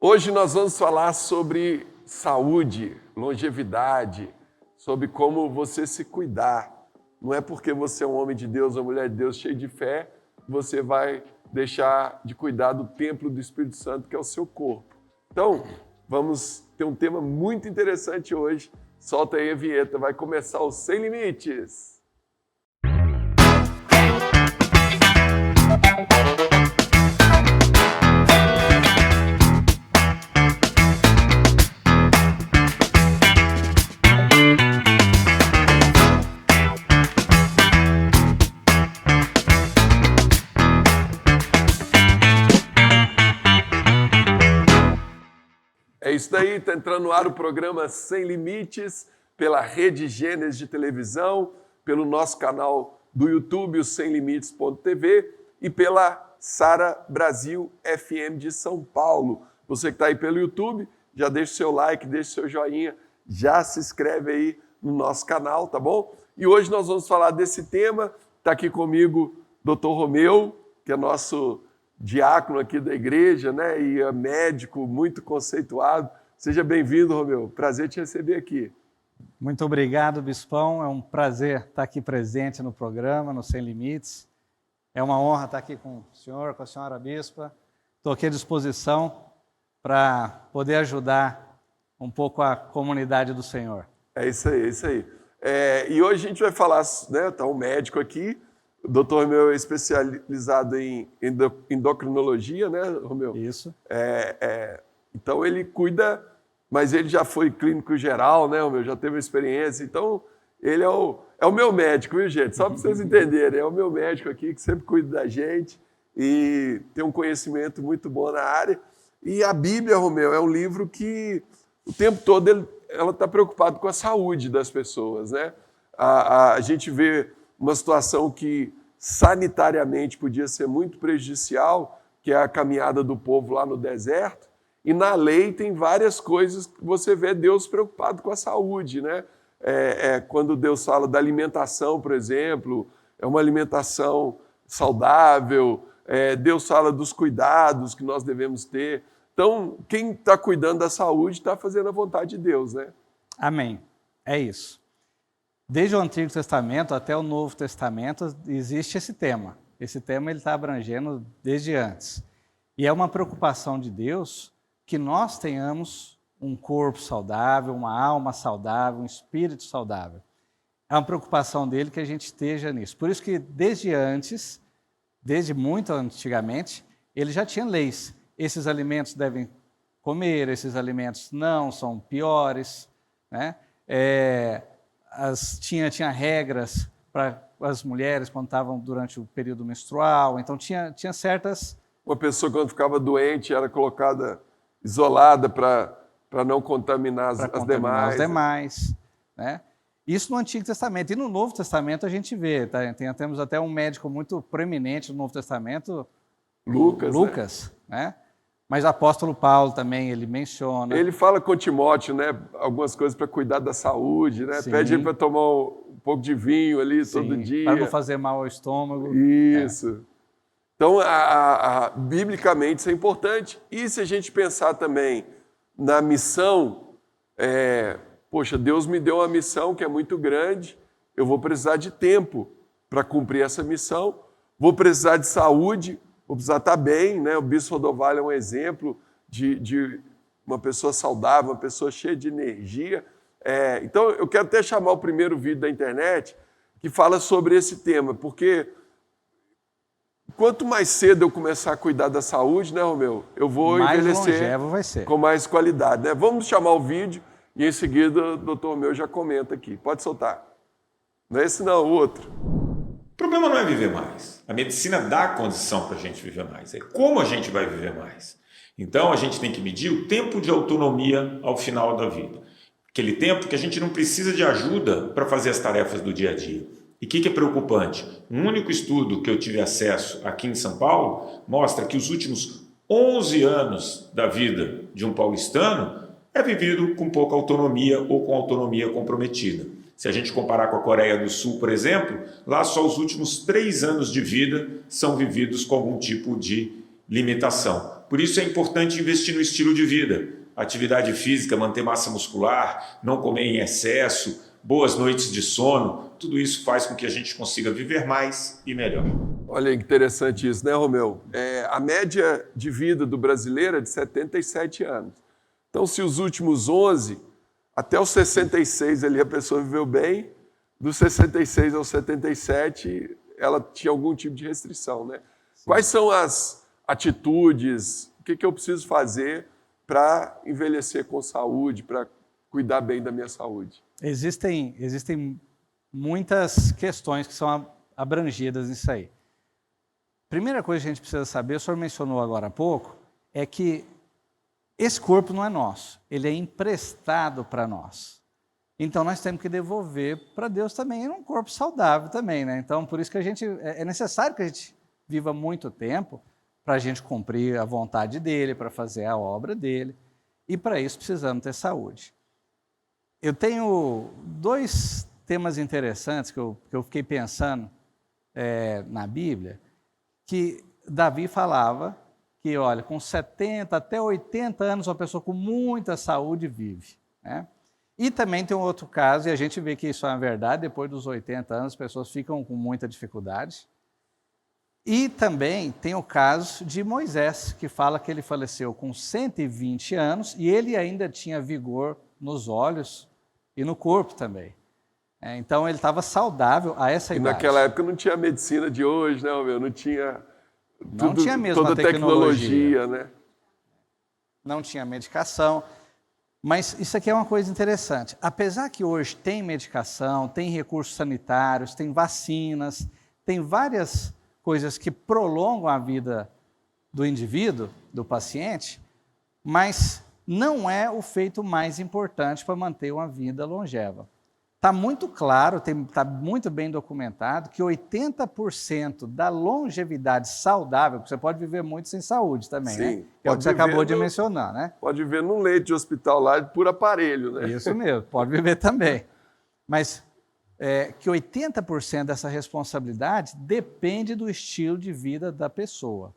Hoje nós vamos falar sobre saúde, longevidade, sobre como você se cuidar. Não é porque você é um homem de Deus ou mulher de Deus cheio de fé, que você vai deixar de cuidar do templo do Espírito Santo, que é o seu corpo. Então, vamos ter um tema muito interessante hoje. Solta aí a vinheta, vai começar o Sem Limites. É isso daí, está entrando no ar o programa Sem Limites, pela Rede Gênesis de televisão, pelo nosso canal do YouTube, o semlimites.tv, e pela Sara Brasil FM de São Paulo. Você que está aí pelo YouTube, já deixa o seu like, deixa o seu joinha, já se inscreve aí no nosso canal, tá bom? E hoje nós vamos falar desse tema. Está aqui comigo o Dr. Romeu, que é nosso diácono aqui da igreja, né? E é médico muito conceituado. Seja bem-vindo, Romeu. Prazer te receber aqui. Muito obrigado, Bispão. É um prazer estar aqui presente no programa, no Sem Limites. É uma honra estar aqui com o senhor, com a senhora Bispa. Estou aqui à disposição para poder ajudar um pouco a comunidade do Senhor. É isso aí, é isso aí. E hoje a gente vai falar, né? Está um médico aqui. O doutor Romeu é especializado em endocrinologia, né, Romeu? Isso. Então ele cuida, mas ele já foi clínico geral, né, Romeu? Já teve experiência. Então ele é o meu médico, viu, gente? Só para vocês entenderem, é o meu médico aqui que sempre cuida da gente e tem um conhecimento muito bom na área. E a Bíblia, Romeu, é um livro que o tempo todo ela está preocupada com a saúde das pessoas, né? A gente vê uma situação que sanitariamente podia ser muito prejudicial, que é a caminhada do povo lá no deserto, e na lei tem várias coisas que você vê Deus preocupado com a saúde, né? Quando Deus fala da alimentação, por exemplo, é uma alimentação saudável, Deus fala dos cuidados que nós devemos ter. Então, quem está cuidando da saúde está fazendo a vontade de Deus, né? Amém. É isso. Desde o Antigo Testamento até o Novo Testamento existe esse tema. Esse tema ele está abrangendo desde antes. E é uma preocupação de Deus que nós tenhamos um corpo saudável, uma alma saudável, um espírito saudável. É uma preocupação dele que a gente esteja nisso. Por isso que desde antes, desde muito antigamente, ele já tinha leis. Esses alimentos devem comer, esses alimentos não, são piores, né? Tinha regras para as mulheres quando estavam durante o período menstrual, então tinha certas... Uma pessoa quando ficava doente era colocada isolada para não contaminar as demais. Né? Isso no Antigo Testamento. E no Novo Testamento a gente vê, tá? Temos até um médico muito proeminente no Novo Testamento, Lucas, né? Mas o apóstolo Paulo também, ele menciona... Ele fala com Timóteo, né, algumas coisas para cuidar da saúde, né? Sim. Pede ele para tomar um pouco de vinho ali todo dia. Para não fazer mal ao estômago. Isso. Então, biblicamente, isso é importante. E se a gente pensar também na missão, poxa, Deus me deu uma missão que é muito grande, eu vou precisar de tempo para cumprir essa missão, vou precisar de saúde, vou precisar estar bem, né? O Bispo Rodovalho é um exemplo de uma pessoa saudável, uma pessoa cheia de energia. Então, eu quero até chamar o primeiro vídeo da internet que fala sobre esse tema, porque quanto mais cedo eu começar a cuidar da saúde, né, Romeu? Eu vou envelhecer com mais qualidade, né? Vamos chamar o vídeo e em seguida o doutor Romeu já comenta aqui. Pode soltar. Não é esse não, o outro. O problema não é viver mais. A medicina dá a condição para a gente viver mais. É como a gente vai viver mais. Então, a gente tem que medir o tempo de autonomia ao final da vida. Aquele tempo que a gente não precisa de ajuda para fazer as tarefas do dia a dia. E o que é preocupante? Um único estudo que eu tive acesso aqui em São Paulo mostra que os últimos 11 anos da vida de um paulistano é vivido com pouca autonomia ou com autonomia comprometida. Se a gente comparar com a Coreia do Sul, por exemplo, lá só os últimos 3 anos de vida são vividos com algum tipo de limitação. Por isso é importante investir no estilo de vida. Atividade física, manter massa muscular, não comer em excesso, boas noites de sono, tudo isso faz com que a gente consiga viver mais e melhor. Olha que interessante isso, né, Romeu? A média de vida do brasileiro é de 77 anos. Então, se os últimos 11, até os 66 ali a pessoa viveu bem, dos 66 aos 77 ela tinha algum tipo de restrição, né? Sim. Quais são as atitudes, o que eu preciso fazer para envelhecer com saúde, para cuidar bem da minha saúde? Existem muitas questões que são abrangidas nisso aí. Primeira coisa que a gente precisa saber, o senhor mencionou agora há pouco, é que esse corpo não é nosso, ele é emprestado para nós. Então nós temos que devolver para Deus também um corpo saudável também, né? Então por isso que é necessário que a gente viva muito tempo para a gente cumprir a vontade dele, para fazer a obra dele, e para isso precisamos ter saúde. Eu tenho 2 temas interessantes que eu fiquei pensando na Bíblia, que Davi falava que, olha, com 70 até 80 anos, uma pessoa com muita saúde vive, né? E também tem um outro caso, e a gente vê que isso é uma verdade, depois dos 80 anos as pessoas ficam com muita dificuldade. E também tem o caso de Moisés, que fala que ele faleceu com 120 anos e ele ainda tinha vigor nos olhos e no corpo também. Então ele estava saudável a essa idade. E naquela época não tinha a medicina de hoje, né, meu? Não tinha não tinha mesmo toda a tecnologia, né? Não tinha medicação. Mas isso aqui é uma coisa interessante. Apesar que hoje tem medicação, tem recursos sanitários, tem vacinas, tem várias coisas que prolongam a vida do indivíduo, do paciente, mas não é o feito mais importante para manter uma vida longeva. Está muito claro, está muito bem documentado que 80% da longevidade saudável, porque você pode viver muito sem saúde também, sim, né? É o que você acabou de mencionar, né? Pode viver num leito de hospital lá por aparelho, né? Isso mesmo, pode viver também. Mas que 80% dessa responsabilidade depende do estilo de vida da pessoa,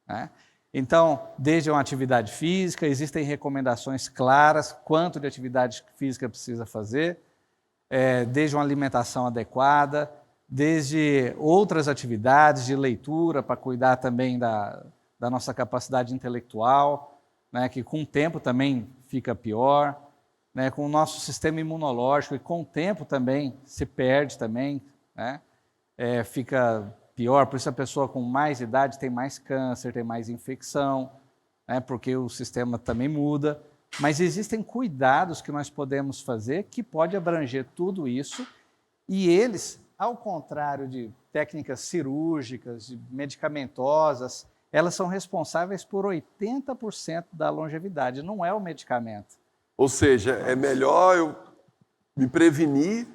né? Então, desde uma atividade física, existem recomendações claras quanto de atividade física precisa fazer, desde uma alimentação adequada, desde outras atividades de leitura para cuidar também da nossa capacidade intelectual, né, que com o tempo também fica pior, né, com o nosso sistema imunológico e com o tempo também se perde também, né, fica pior, por isso a pessoa com mais idade tem mais câncer, tem mais infecção, né, porque o sistema também muda. Mas existem cuidados que nós podemos fazer que pode abranger tudo isso e eles, ao contrário de técnicas cirúrgicas, medicamentosas, elas são responsáveis por 80% da longevidade, não é o medicamento. Ou seja, é melhor eu me prevenir,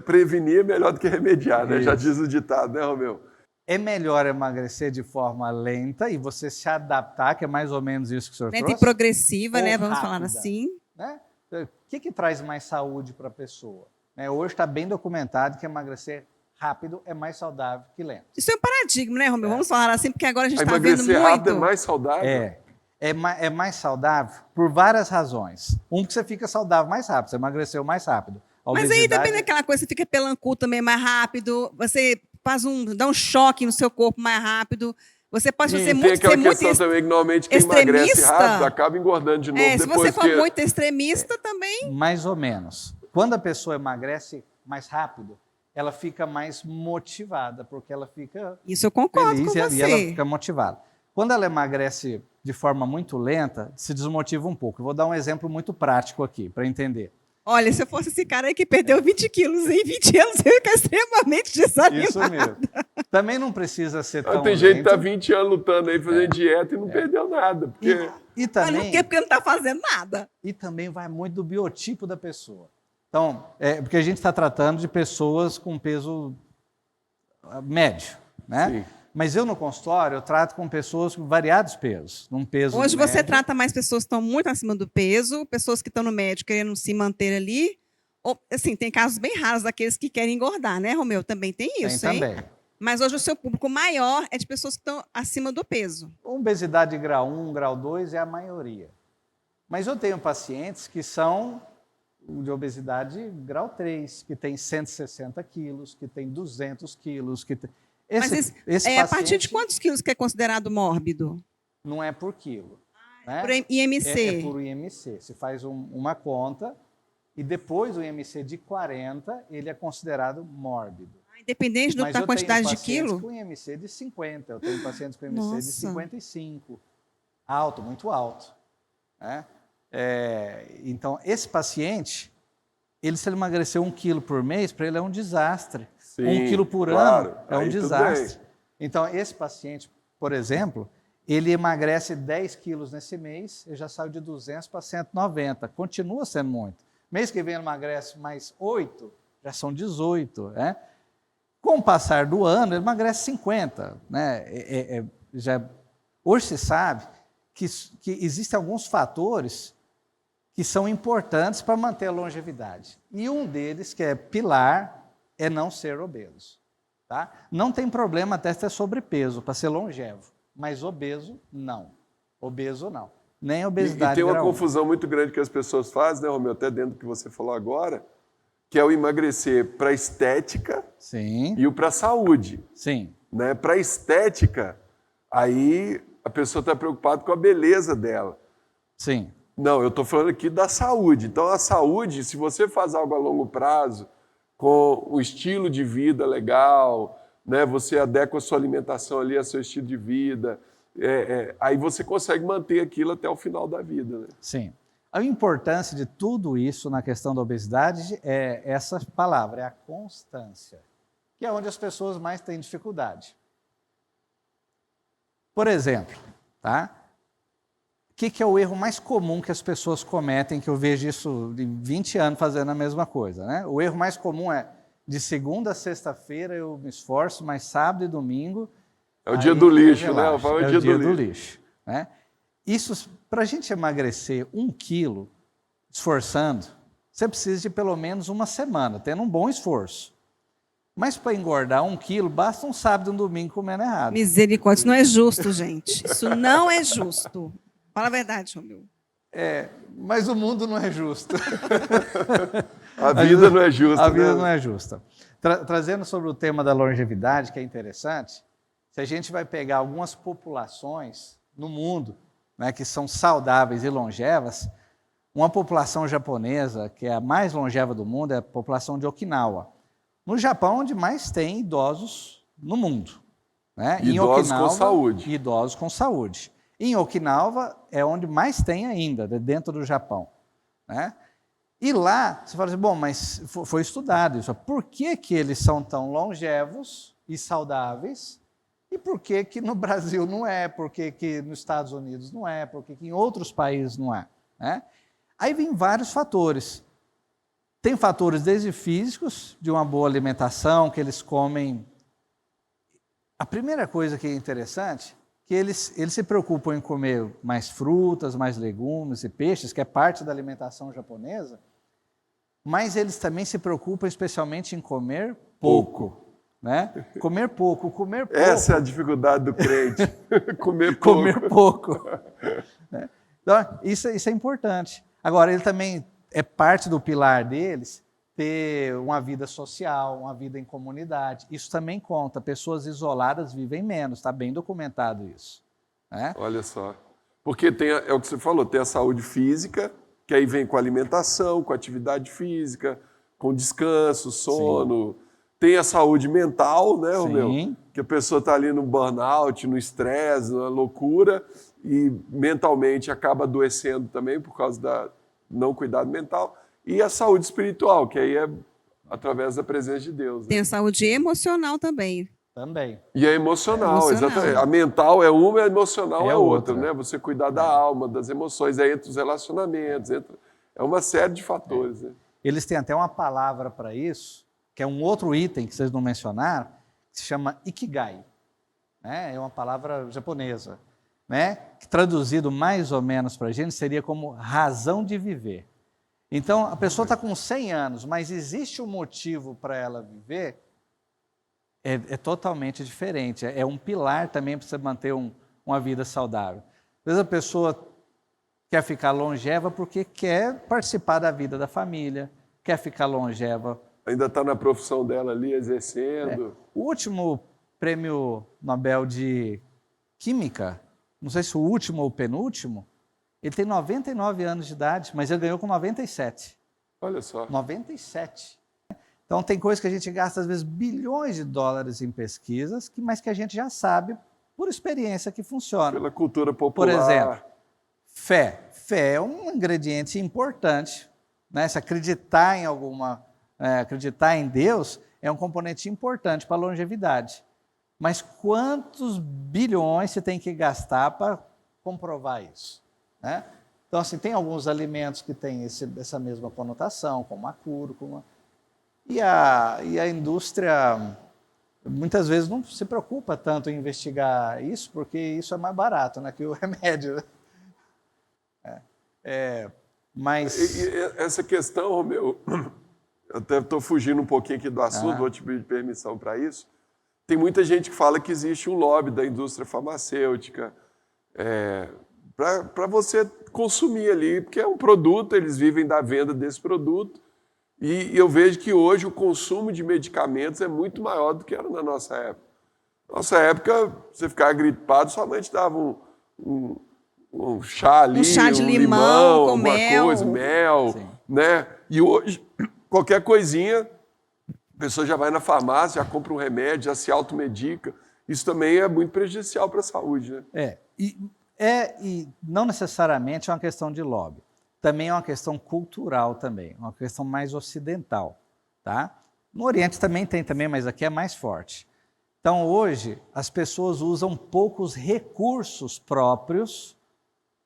prevenir é melhor do que remediar, né? Já diz o ditado, né, Romeu? É melhor emagrecer de forma lenta e você se adaptar, que é mais ou menos isso que o senhor trouxe. Lenta e progressiva, né? Vamos rápida, falar assim. Né? O que traz mais saúde para a pessoa? Hoje está bem documentado que emagrecer rápido é mais saudável que lento. Isso é um paradigma, né, Romeu? Vamos falar assim, porque agora a gente está vendo emagrecer muito... rápido é mais saudável? É mais saudável por várias razões. Que você fica saudável mais rápido, você emagreceu mais rápido. Mas aí também naquela coisa, você fica pelancudo também mais rápido, você dá um choque no seu corpo mais rápido. Você pode fazer muito... Tem aquela questão também que normalmente quem emagrece rápido acaba engordando de novo se você for muito extremista também... Mais ou menos. Quando a pessoa emagrece mais rápido, ela fica mais motivada, porque ela fica... Isso eu concordo feliz com você. E ela fica motivada. Quando ela emagrece de forma muito lenta, se desmotiva um pouco. Eu vou dar um exemplo muito prático aqui, para entender. Olha, se eu fosse esse cara aí que perdeu 20 quilos em 20 anos, eu ia ficar extremamente desanimado. Isso mesmo. Também não precisa ser tão Tem gente que está 20 anos lutando aí, fazendo dieta e não perdeu nada. Porque... E também, mas não quer porque não está fazendo nada. E também vai muito do biotipo da pessoa. Então, porque a gente está tratando de pessoas com peso médio, né? Sim. Mas eu no consultório, eu trato com pessoas com variados pesos. Hoje você trata mais pessoas que estão muito acima do peso, pessoas que estão no médio querendo se manter ali. Ou, assim, tem casos bem raros daqueles que querem engordar, né, Romeu? Também tem isso, tem hein? Também. Mas hoje o seu público maior é de pessoas que estão acima do peso. Obesidade grau 1, grau 2 é a maioria. Mas eu tenho pacientes que são de obesidade grau 3, que tem 160 quilos, que tem 200 quilos. Que tem... Mas a partir de quantos quilos que é considerado mórbido? Não é por quilo. Né? Por IMC. É por IMC. Se faz uma conta e depois o IMC de 40, ele é considerado mórbido. Independente da quantidade de quilo? Com IMC de 50, eu tenho pacientes com IMC Nossa. de 55. Alto, muito alto. Né? Então, esse paciente, se ele emagrecer 1 quilo por mês, para ele é um desastre. Sim, 1 quilo por claro. ano é um Aí tudo desastre. bem. Então, esse paciente, por exemplo, ele emagrece 10 quilos nesse mês, ele já saiu de 200 para 190. Continua sendo muito. Mês que vem ele emagrece mais 8, já são 18. Né? Com o passar do ano, ele emagrece 50. Né? Hoje se sabe que existem alguns fatores que são importantes para manter a longevidade. E um deles, que é pilar, é não ser obeso. Tá? Não tem problema até ter sobrepeso para ser longevo, mas obeso, não. Obeso, não. Nem obesidade. E tem uma grau 1. confusão muito grande que as pessoas fazem, né, Romeu? Até dentro do que você falou agora, que é o emagrecer para estética Sim. e o para saúde. Sim. Né? Para estética, aí a pessoa está preocupada com a beleza dela. Sim. Não, eu estou falando aqui da saúde. Então, a saúde, se você faz algo a longo prazo, com um estilo de vida legal, né? Você adequa a sua alimentação ali ao seu estilo de vida, aí você consegue manter aquilo até o final da vida. Né? Sim. A importância de tudo isso na questão da obesidade é essa palavra, é a constância, que é onde as pessoas mais têm dificuldade. Por exemplo, tá? O que é o erro mais comum que as pessoas cometem, que eu vejo isso de 20 anos fazendo a mesma coisa, né? O erro mais comum é, de segunda a sexta-feira eu me esforço, mas sábado e domingo... É o dia do lixo, né? É o dia do lixo. Né? Isso, para a gente emagrecer 1 quilo, esforçando, você precisa de pelo menos uma semana, tendo um bom esforço. Mas para engordar 1 quilo, basta um sábado e um domingo comendo errado. Misericórdia, isso não é justo, gente. Isso não é justo. Fala a verdade, Romeu. Mas o mundo não é justo. A vida não é justa. A vida né? não é justa. Trazendo sobre o tema da longevidade, que é interessante, se a gente vai pegar algumas populações no mundo, né, que são saudáveis e longevas, uma população japonesa, que é a mais longeva do mundo, é a população de Okinawa. No Japão, onde mais tem idosos no mundo. Né? Idosos com saúde. Idosos com saúde. Em Okinawa é onde mais tem ainda, dentro do Japão. Né? E lá, você fala assim, bom, mas foi estudado isso. Por que eles são tão longevos e saudáveis? E por que no Brasil não é? Por que nos Estados Unidos não é? Por que em outros países não é? Né? Aí vem vários fatores. Tem fatores desde físicos, de uma boa alimentação, que eles comem. A primeira coisa que é interessante, que eles se preocupam em comer mais frutas, mais legumes e peixes, que é parte da alimentação japonesa, mas eles também se preocupam especialmente em comer pouco. Né? Comer pouco. Essa é a dificuldade do crente, comer pouco. Comer pouco. Então, isso é importante. Agora, ele também é parte do pilar deles ter uma vida social, uma vida em comunidade. Isso também conta. Pessoas isoladas vivem menos, está bem documentado isso. Né? Olha só. Porque é o que você falou, tem a saúde física, que aí vem com alimentação, com atividade física, com descanso, sono. Sim. Tem a saúde mental, né, Romeu? Que a pessoa está ali no burnout, no estresse, na loucura, e mentalmente acaba adoecendo também por causa da não cuidado mental. E a saúde espiritual, que aí é através da presença de Deus. Né? Tem a saúde emocional também. Também. E a emocional, exatamente. A mental é uma, a emocional é outra, né? Você cuidar da alma, das emoções, é entre os relacionamentos, é uma série de fatores. Né? Eles têm até uma palavra para isso, que é um outro item que vocês não mencionaram, que se chama Ikigai. Né? É uma palavra japonesa, né? Que traduzido mais ou menos para a gente seria como razão de viver. Então, a pessoa está com 100 anos, mas existe um motivo para ela viver, é totalmente diferente. É um pilar também para você manter uma vida saudável. Às vezes a pessoa quer ficar longeva porque quer participar da vida da família, quer ficar longeva. Ainda está na profissão dela ali, exercendo. O último prêmio Nobel de Química, não sei se o último ou o penúltimo, ele tem 99 anos de idade, mas ele ganhou com 97. Olha só. 97. Então, tem coisas que a gente gasta, às vezes, bilhões de dólares em pesquisas, mas que a gente já sabe, por experiência, que funciona. Pela cultura popular. Por exemplo, fé. Fé é um ingrediente importante. Né? Se acreditar em acreditar em Deus é um componente importante para a longevidade. Mas quantos bilhões você tem que gastar para comprovar isso? Né? Então, assim, tem alguns alimentos que têm essa mesma conotação, como a cúrcuma. E a indústria, muitas vezes, não se preocupa tanto em investigar isso, porque isso é mais barato, né, que o remédio. Mas... E essa questão, Romeu, eu até estou fugindo um pouquinho aqui do assunto, vou te pedir permissão para isso. Tem muita gente que fala que existe um lobby da indústria farmacêutica para você consumir ali, porque é um produto, eles vivem da venda desse produto. E eu vejo que hoje o consumo de medicamentos é muito maior do que era na nossa época. Nossa época, você ficava gripado, somente dava um chá ali, um chá de limão com alguma mel. coisa, mel, Sim. né? E hoje, qualquer coisinha, a pessoa já vai na farmácia, já compra um remédio, já se automedica. Isso também é muito prejudicial para a saúde, né? E não necessariamente é uma questão de lobby. Também é uma questão cultural também, uma questão mais ocidental, tá? No Oriente também tem, mas aqui é mais forte. Então, hoje, as pessoas usam poucos recursos próprios,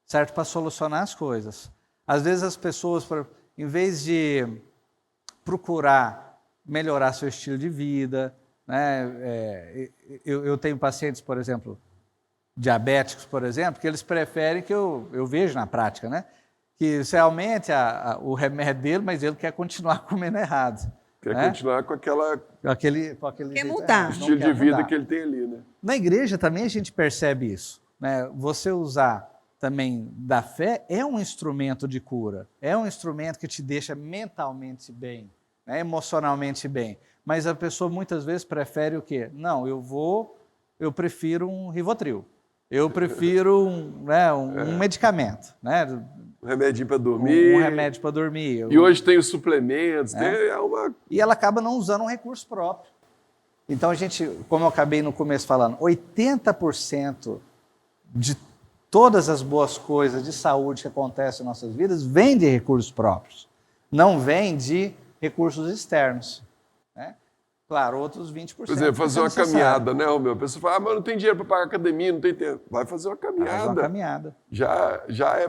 certo, para solucionar as coisas. Às vezes as pessoas, em vez de procurar melhorar seu estilo de vida, né? Eu tenho pacientes, por exemplo, diabéticos, por exemplo, que eles preferem, que eu vejo na prática, né? Que você aumente o remédio dele, mas ele quer continuar comendo errado. Quer né? continuar com aquele Quer mudar. estilo de vida que ele tem ali, né? Na igreja também a gente percebe isso. Né? Você usar também da fé é um instrumento de cura, é um instrumento que te deixa mentalmente bem, né? Emocionalmente bem. Mas a pessoa muitas vezes prefere o quê? Não, eu prefiro um Rivotril. Eu prefiro um medicamento, né? Um remedinho para dormir. Um remédio para dormir. E hoje tem os suplementos, E ela acaba não usando um recurso próprio. Então, a gente, como eu acabei no começo falando, 80% de todas as boas coisas de saúde que acontecem em nossas vidas vêm de recursos próprios. Não vem de recursos externos. Né? Claro, outros 20%. Por exemplo, fazer uma caminhada, né, Romeu? A pessoa fala, mas não tem dinheiro para pagar academia, não tem tempo. Vai fazer uma caminhada. Faz uma caminhada.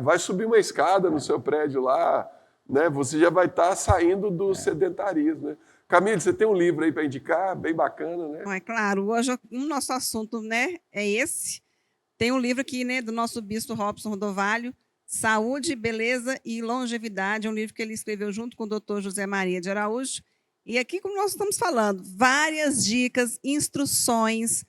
Vai subir uma escada no seu prédio lá, né? Você já vai estar saindo do sedentarismo, né? Camille, você tem um livro aí para indicar, bem bacana, né? É claro, hoje o nosso assunto, né, é esse. Tem um livro aqui, né, do nosso bispo Robson Rodovalho, Saúde, Beleza e Longevidade, é um livro que ele escreveu junto com o Dr. José Maria de Araújo. E aqui, como nós estamos falando, várias dicas, instruções,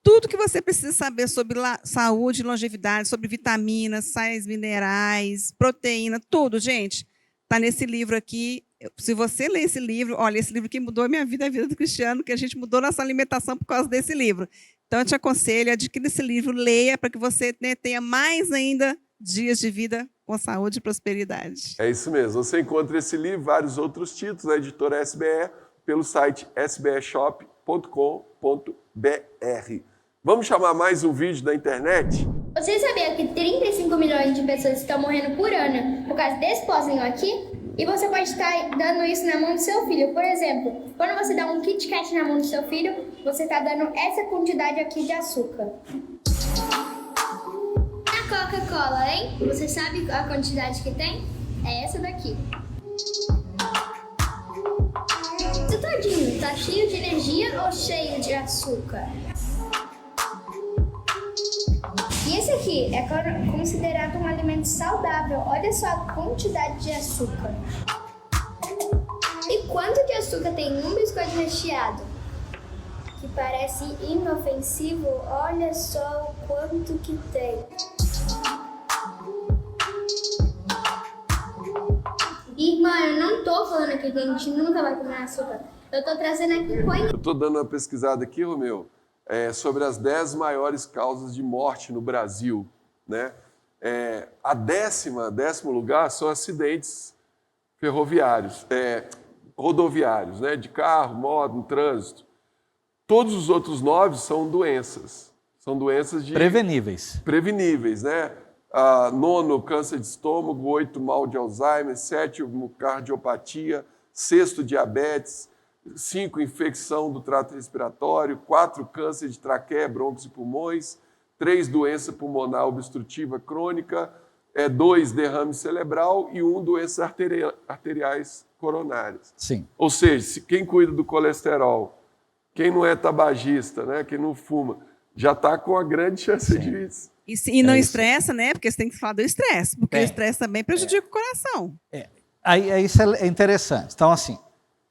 tudo que você precisa saber sobre saúde e longevidade, sobre vitaminas, sais minerais, proteína, tudo, gente, está nesse livro aqui. Se você ler esse livro, olha, esse livro que mudou a minha vida, a vida do Cristiano, que a gente mudou nossa alimentação por causa desse livro. Então, eu te aconselho, adquira esse livro, leia, para que você, né, tenha mais ainda dias de vida com saúde e prosperidade. É isso mesmo. Você encontra esse livro e vários outros títulos na editora SBE pelo site sbeshop.com.br. Vamos chamar mais um vídeo da internet? Você sabia que 35 milhões de pessoas estão morrendo por ano por causa desse pozinho aqui? E você pode estar dando isso na mão do seu filho. Por exemplo, quando você dá um Kit Kat na mão do seu filho, você está dando essa quantidade aqui de açúcar. A Coca-Cola, hein? Você sabe a quantidade que tem? É essa daqui. Isso todinho tá cheio de energia ou cheio de açúcar? E esse aqui é considerado um alimento saudável. Olha só a quantidade de açúcar. E quanto de açúcar tem um biscoito recheado? que parece inofensivo, olha só o quanto que tem. Irmã, eu não tô falando aqui que a gente nunca vai comer açúcar. Eu tô trazendo aqui coisa. Eu estou dando uma pesquisada aqui, Romeu, sobre as 10 maiores causas de morte no Brasil, né? A décimo lugar são acidentes ferroviários, rodoviários, né? De carro, moto, no trânsito. Todos os outros 9 são doenças. São doenças preveníveis, né? 9, câncer de estômago. 8, mal de Alzheimer. 7, cardiopatia. 6, diabetes. 5, infecção do trato respiratório. 4, câncer de traqueia, brônquios e pulmões. 3, doença pulmonar obstrutiva crônica. 2, derrame cerebral. E 1, doenças arteriais coronárias. Sim. Ou seja, quem cuida do colesterol, quem não é tabagista, né, quem não fuma, já está com a grande chance disso. E não estressa, né? Porque você tem que falar do estresse, porque o estresse também prejudica o coração. Aí isso é interessante. Então, assim,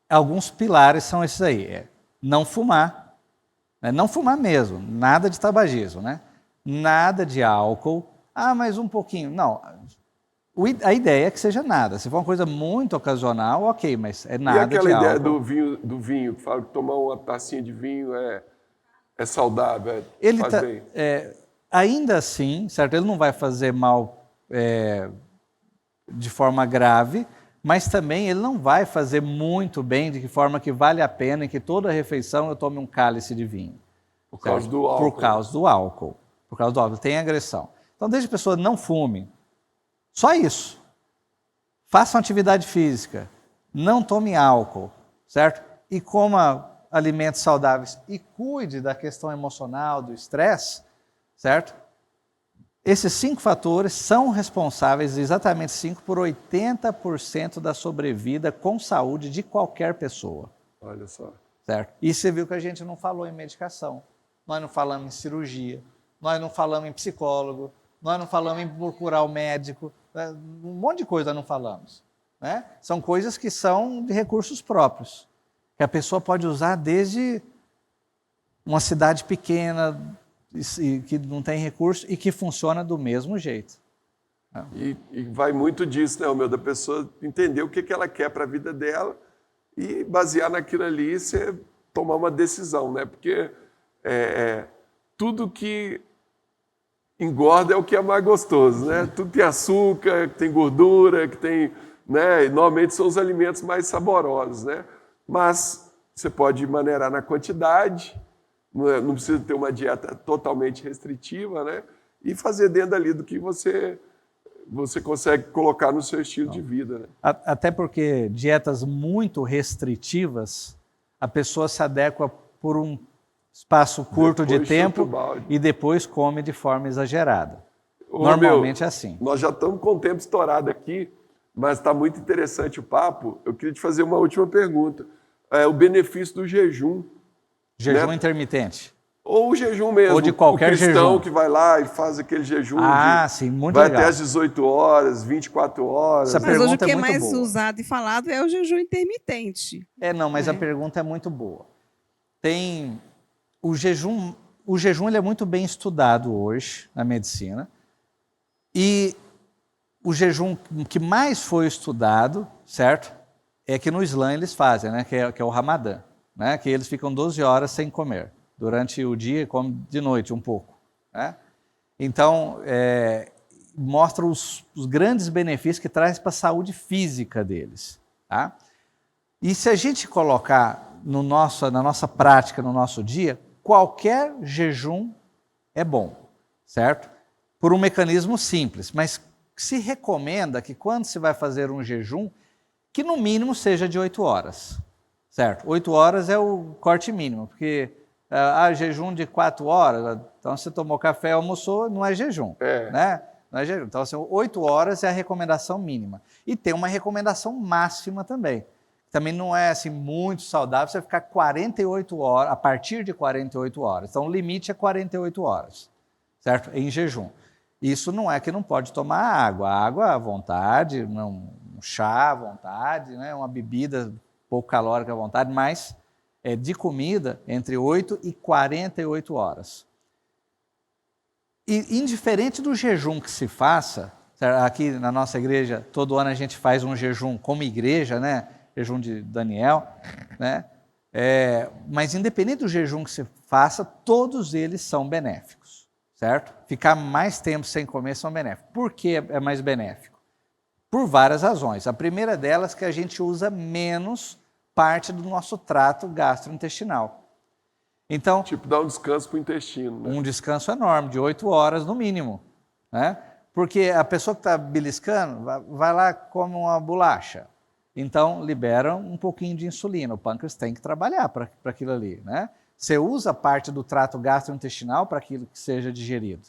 alguns pilares são esses aí. Não fumar, né? Não fumar mesmo, nada de tabagismo, né? Nada de álcool. Mas um pouquinho. Não, a ideia é que seja nada. Se for uma coisa muito ocasional, ok, mas é nada de álcool. E aquela ideia do vinho, que fala que tomar uma tacinha de vinho é saudável, faz bem. Ainda assim, certo? Ele não vai fazer mal de forma grave, mas também ele não vai fazer muito bem, de que forma que vale a pena que toda refeição eu tome um cálice de vinho. Por causa do álcool. Por causa do álcool. Por causa do álcool. Tem agressão. Então, desde que a pessoa não fume, só isso. Faça uma atividade física. Não tome álcool, certo? E coma alimentos saudáveis. E cuide da questão emocional, do estresse, certo? Esses 5 fatores são responsáveis, exatamente 5, por 80% da sobrevida com saúde de qualquer pessoa. Olha só. Certo? E você viu que a gente não falou em medicação. Nós não falamos em cirurgia. Nós não falamos em psicólogo. Nós não falamos em procurar o médico. Um monte de coisa não falamos. Né? São coisas que são de recursos próprios, que a pessoa pode usar desde uma cidade pequena, que não tem recurso e que funciona do mesmo jeito. E vai muito disso, né, da pessoa entender o que ela quer para a vida dela e basear naquilo ali você tomar uma decisão, né? Porque tudo que engorda é o que é mais gostoso, né? Tudo tem açúcar, que tem gordura, que tem, né? E normalmente são os alimentos mais saborosos, né? Mas você pode maneirar na quantidade, não precisa ter uma dieta totalmente restritiva, né? E fazer dentro ali do que você consegue colocar no seu estilo de vida, né? Até porque dietas muito restritivas, a pessoa se adequa por um espaço curto de tempo e depois come de forma exagerada. Normalmente é assim. Nós já estamos com o tempo estourado aqui, mas está muito interessante o papo. Eu queria te fazer uma última pergunta. O benefício do jejum. Jejum, né? Intermitente. Ou o jejum mesmo. Ou de qualquer jejum. O cristão jejum que vai lá e faz aquele jejum. Sim, muito vai legal. até às 18 horas, 24 horas. Essa Mas hoje o que é muito mais boa. usado e falado é o jejum intermitente. Mas a pergunta é muito boa. Tem o jejum ele é muito bem estudado hoje na medicina. E o jejum que mais foi estudado, certo? É que no Islã eles fazem, né? Que é o Ramadã, né? Que eles ficam 12 horas sem comer. Durante o dia e come de noite um pouco, né? Então, mostra os grandes benefícios que traz para a saúde física deles, tá? E se a gente colocar na nossa prática, no nosso dia, qualquer jejum é bom, certo? Por um mecanismo simples, mas se recomenda que quando se vai fazer um jejum, que no mínimo seja de 8 horas, certo? 8 horas é o corte mínimo, porque jejum de 4 horas, então você tomou café, almoçou, não é jejum, né? Não é jejum. Então, assim, 8 horas é a recomendação mínima. E tem uma recomendação máxima também. Também não é assim muito saudável você ficar 48 horas, a partir de 48 horas. Então, o limite é 48 horas, certo? Em jejum. Isso não é que não pode tomar água à vontade, um chá à vontade, né? Uma bebida pouco calórica à vontade, mas de comida entre 8 e 48 horas. E indiferente do jejum que se faça, aqui na nossa igreja, todo ano a gente faz um jejum como igreja, né? Jejum de Daniel, né? Mas independente do jejum que se faça, todos eles são benéficos, certo? Ficar mais tempo sem comer são benéficos. Por que é mais benéfico? Por várias razões. A primeira delas é que a gente usa menos parte do nosso trato gastrointestinal. Então, Tipo, dá um descanso para o intestino, né? um descanso enorme, de 8 horas no mínimo, né? Porque a pessoa que está beliscando, vai lá, come uma bolacha. Então, libera um pouquinho de insulina. O pâncreas tem que trabalhar para aquilo ali, né? Você usa parte do trato gastrointestinal para aquilo que seja digerido.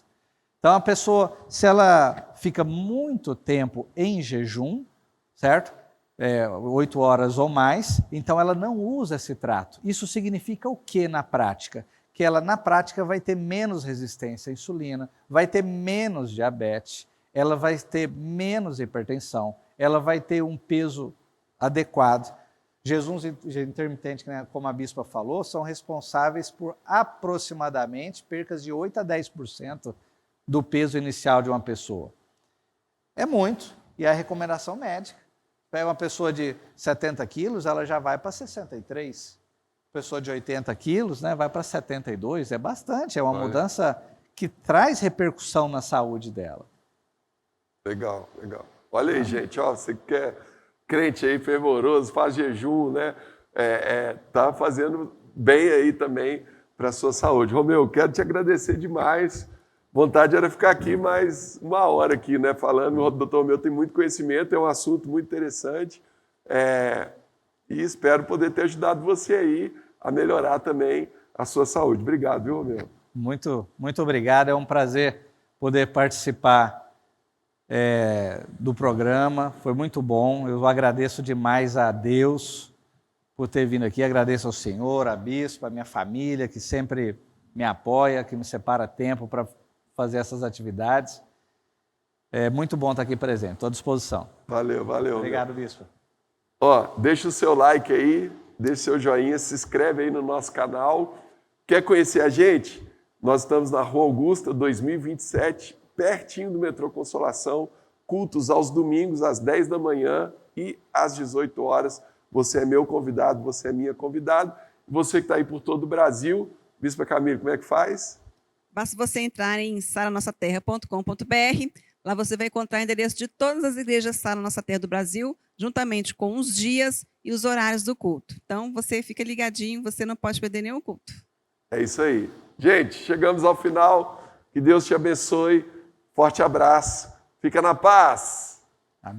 Então, a pessoa, se ela fica muito tempo em jejum, certo? 8 horas ou mais, então ela não usa esse trato. Isso significa o que na prática? Que ela, na prática, vai ter menos resistência à insulina, vai ter menos diabetes, ela vai ter menos hipertensão, ela vai ter um peso adequado. Jejuns intermitentes, como a bispa falou, são responsáveis por aproximadamente percas de 8 a 10% do peso inicial de uma pessoa. É muito, e é a recomendação médica. Pega uma pessoa de 70 quilos, ela já vai para 63. Pessoa de 80 quilos, né, vai para 72. É bastante, é uma mudança que traz repercussão na saúde dela. Legal, legal. Olha aí, gente, ó, você que é crente aí, fervoroso, faz jejum, né? Tá fazendo bem aí também para a sua saúde. Romeu, quero te agradecer demais. Vontade era ficar aqui mais uma hora aqui, né, falando. O doutor Romeu tem muito conhecimento, é um assunto muito interessante. E espero poder ter ajudado você aí a melhorar também a sua saúde. Obrigado, viu, Romeu? Muito, muito obrigado. É um prazer poder participar do programa. Foi muito bom. Eu agradeço demais a Deus por ter vindo aqui. Agradeço ao senhor, à bispa, à minha família, que sempre me apoia, que me separa tempo para fazer essas atividades. É muito bom estar aqui presente. Estou à disposição. Valeu, valeu. Obrigado, bispo. Ó, deixa o seu like aí, deixa o seu joinha, se inscreve aí no nosso canal. Quer conhecer a gente? Nós estamos na Rua Augusta, 2027, pertinho do metrô Consolação, cultos aos domingos, às 10 da manhã e às 18 horas. Você é meu convidado, você é minha convidada. Você que está aí por todo o Brasil, Bispa Camila, como é que faz? Basta você entrar em saranossaterra.com.br. Lá você vai encontrar o endereço de todas as igrejas Sara Nossa Terra do Brasil, juntamente com os dias e os horários do culto. Então, você fica ligadinho, você não pode perder nenhum culto. É isso aí. Gente, chegamos ao final. Que Deus te abençoe. Forte abraço. Fica na paz.